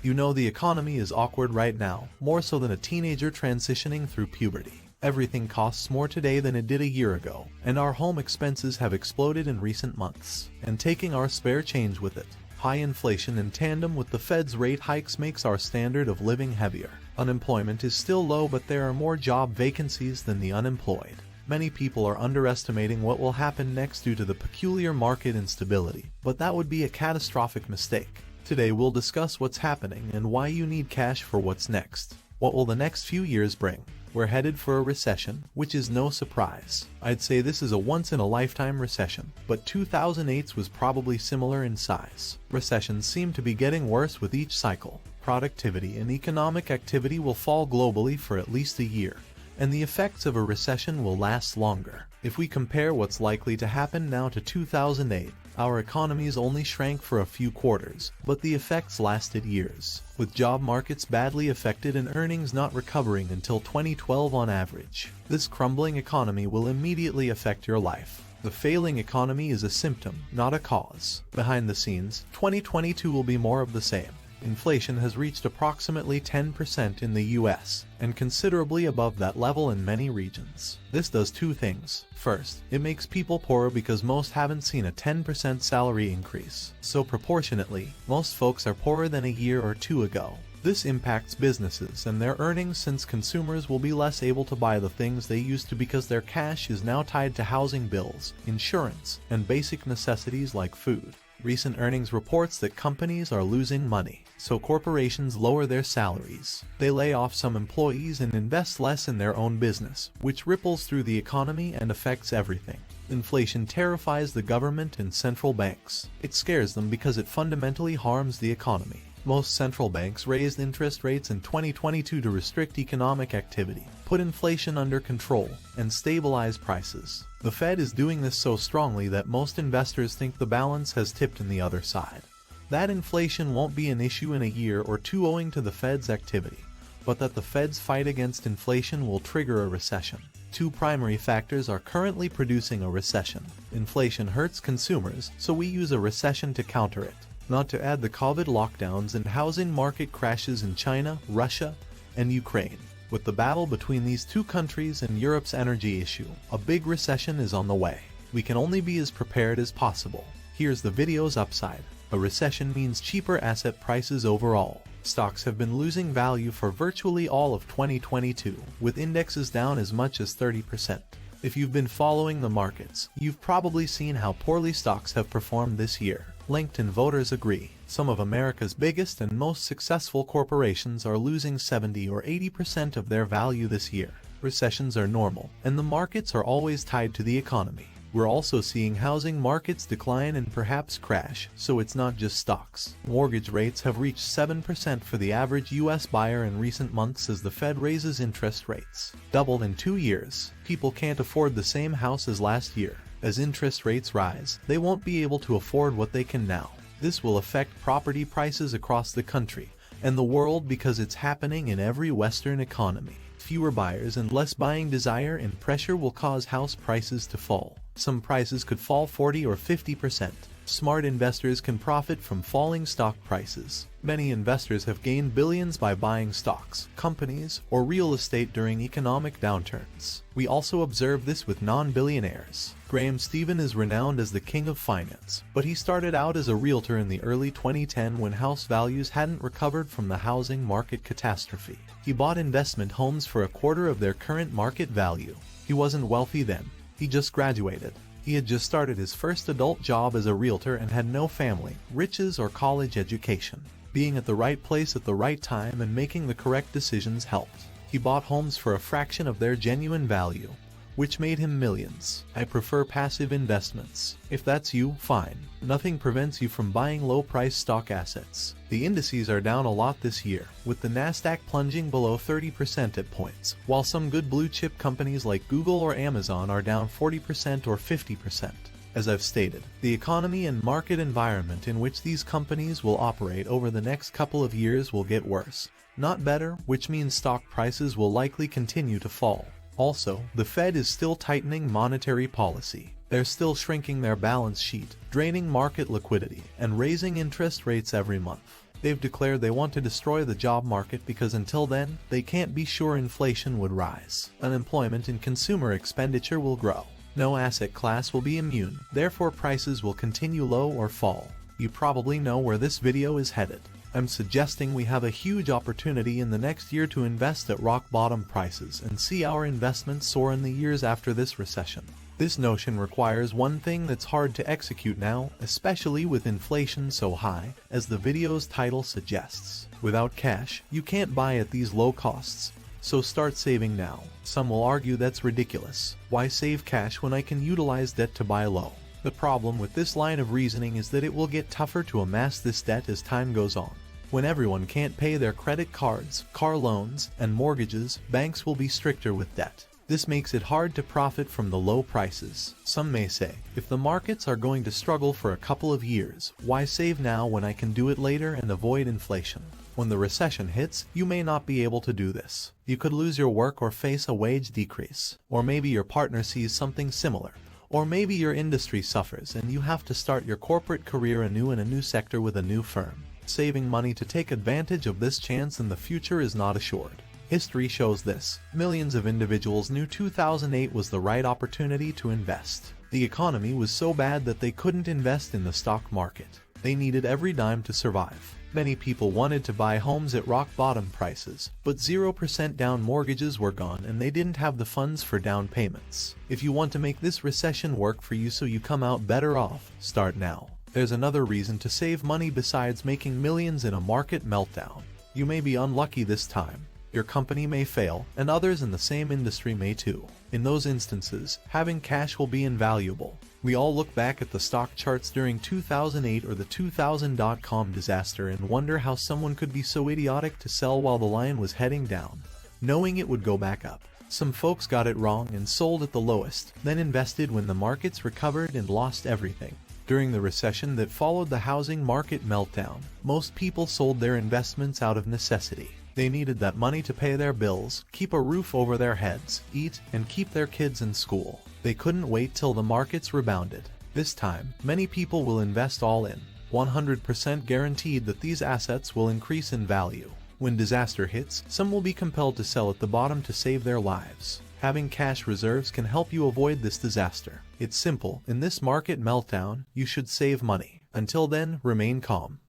You know the economy is awkward right now, more so than a teenager transitioning through puberty. Everything costs more today than it did a year ago, and our home expenses have exploded in recent months, and taking our spare change with it. High inflation in tandem with the Fed's rate hikes makes our standard of living heavier. Unemployment is still low, but there are more job vacancies than the unemployed. Many people are underestimating what will happen next due to the peculiar market instability, but that would be a catastrophic mistake. Today we'll discuss what's happening and why you need cash for what's next. What will the next few years bring? We're headed for a recession, which is no surprise. I'd say this is a once-in-a-lifetime recession, but 2008's was probably similar in size. Recessions seem to be getting worse with each cycle. Productivity and economic activity will fall globally for at least a year, and the effects of a recession will last longer. If we compare what's likely to happen now to 2008, our economies only shrank for a few quarters, but the effects lasted years, with job markets badly affected and earnings not recovering until 2012 on average. This crumbling economy will immediately affect your life. The failing economy is a symptom, not a cause. Behind the scenes, 2022 will be more of the same. Inflation has reached approximately 10% in the US, and considerably above that level in many regions. This does two things. First, it makes people poorer because most haven't seen a 10% salary increase, so proportionately, most folks are poorer than a year or two ago. This impacts businesses and their earnings, since consumers will be less able to buy the things they used to because their cash is now tied to housing bills, insurance, and basic necessities like food. Recent earnings reports that companies are losing money, so corporations lower their salaries. They lay off some employees and invest less in their own business, which ripples through the economy and affects everything. Inflation terrifies the government and central banks. It scares them because it fundamentally harms the economy. Most central banks raised interest rates in 2022 to restrict economic activity, put inflation under control, and stabilize prices. The Fed is doing this so strongly that most investors think the balance has tipped in the other side. That inflation won't be an issue in a year or two owing to the Fed's activity, but that the Fed's fight against inflation will trigger a recession. Two primary factors are currently producing a recession. Inflation hurts consumers, so we use a recession to counter it. Not to add the COVID lockdowns and housing market crashes in China, Russia, and Ukraine. With the battle between these two countries and Europe's energy issue, a big recession is on the way. We can only be as prepared as possible. Here's the video's upside. A recession means cheaper asset prices overall. Stocks have been losing value for virtually all of 2022, with indexes down as much as 30%. If you've been following the markets, you've probably seen how poorly stocks have performed this year. LinkedIn voters agree. Some of America's biggest and most successful corporations are losing 70 or 80% of their value this year. Recessions are normal, and the markets are always tied to the economy. We're also seeing housing markets decline and perhaps crash, so it's not just stocks. Mortgage rates have reached 7% for the average U.S. buyer in recent months as the Fed raises interest rates. Doubled in 2 years. People can't afford the same house as last year. As interest rates rise, they won't be able to afford what they can now. This will affect property prices across the country and the world because it's happening in every Western economy. Fewer buyers and less buying desire and pressure will cause house prices to fall. Some prices could fall 40 or 50%. Smart investors can profit from falling stock prices. Many investors have gained billions by buying stocks, companies, or real estate during economic downturns. We also observe this with non-billionaires. Graham Stephan is renowned as the king of finance, but he started out as a realtor in the early 2010 when house values hadn't recovered from the housing market catastrophe. He bought investment homes for a quarter of their current market value. He wasn't wealthy then. He just graduated. He had just started his first adult job as a realtor and had no family, riches, or college education. Being at the right place at the right time and making the correct decisions helped. He bought homes for a fraction of their genuine value, which made him millions. I prefer passive investments. If that's you, fine. Nothing prevents you from buying low-priced stock assets. The indices are down a lot this year, with the Nasdaq plunging below 30% at points, while some good blue-chip companies like Google or Amazon are down 40% or 50%. As I've stated, the economy and market environment in which these companies will operate over the next couple of years will get worse, not better, which means stock prices will likely continue to fall. Also, the Fed is still tightening monetary policy. They're still shrinking their balance sheet, draining market liquidity, and raising interest rates every month. They've declared they want to destroy the job market because until then, they can't be sure inflation would rise. Unemployment and consumer expenditure will grow. No asset class will be immune, therefore prices will continue low or fall. You probably know where this video is headed. I'm suggesting we have a huge opportunity in the next year to invest at rock bottom prices and see our investments soar in the years after this recession. This notion requires one thing that's hard to execute now, especially with inflation so high, as the video's title suggests. Without cash, you can't buy at these low costs. So start saving now. Some will argue that's ridiculous. Why save cash when I can utilize debt to buy low? The problem with this line of reasoning is that it will get tougher to amass this debt as time goes on. When everyone can't pay their credit cards, car loans, and mortgages, banks will be stricter with debt. This makes it hard to profit from the low prices. Some may say, if the markets are going to struggle for a couple of years, why save now when I can do it later and avoid inflation? When the recession hits, you may not be able to do this. You could lose your work or face a wage decrease. Or maybe your partner sees something similar. Or maybe your industry suffers and you have to start your corporate career anew in a new sector with a new firm. Saving money to take advantage of this chance in the future is not assured. History shows this. Millions of individuals knew 2008 was the right opportunity to invest. The economy was so bad that they couldn't invest in the stock market. They needed every dime to survive. Many people wanted to buy homes at rock bottom prices, but 0% down mortgages were gone and they didn't have the funds for down payments. If you want to make this recession work for you so you come out better off, start now. There's another reason to save money besides making millions in a market meltdown. You may be unlucky this time. Your company may fail, and others in the same industry may too. In those instances, having cash will be invaluable. We all look back at the stock charts during 2008 or the 2000.com disaster and wonder how someone could be so idiotic to sell while the line was heading down, knowing it would go back up. Some folks got it wrong and sold at the lowest, then invested when the markets recovered and lost everything. During the recession that followed the housing market meltdown, most people sold their investments out of necessity. They needed that money to pay their bills, keep a roof over their heads, eat, and keep their kids in school. They couldn't wait till the markets rebounded. This time, many people will invest all in, 100% guaranteed that these assets will increase in value. When disaster hits, some will be compelled to sell at the bottom to save their lives. Having cash reserves can help you avoid this disaster. It's simple. In this market meltdown, you should save money. Until then, remain calm.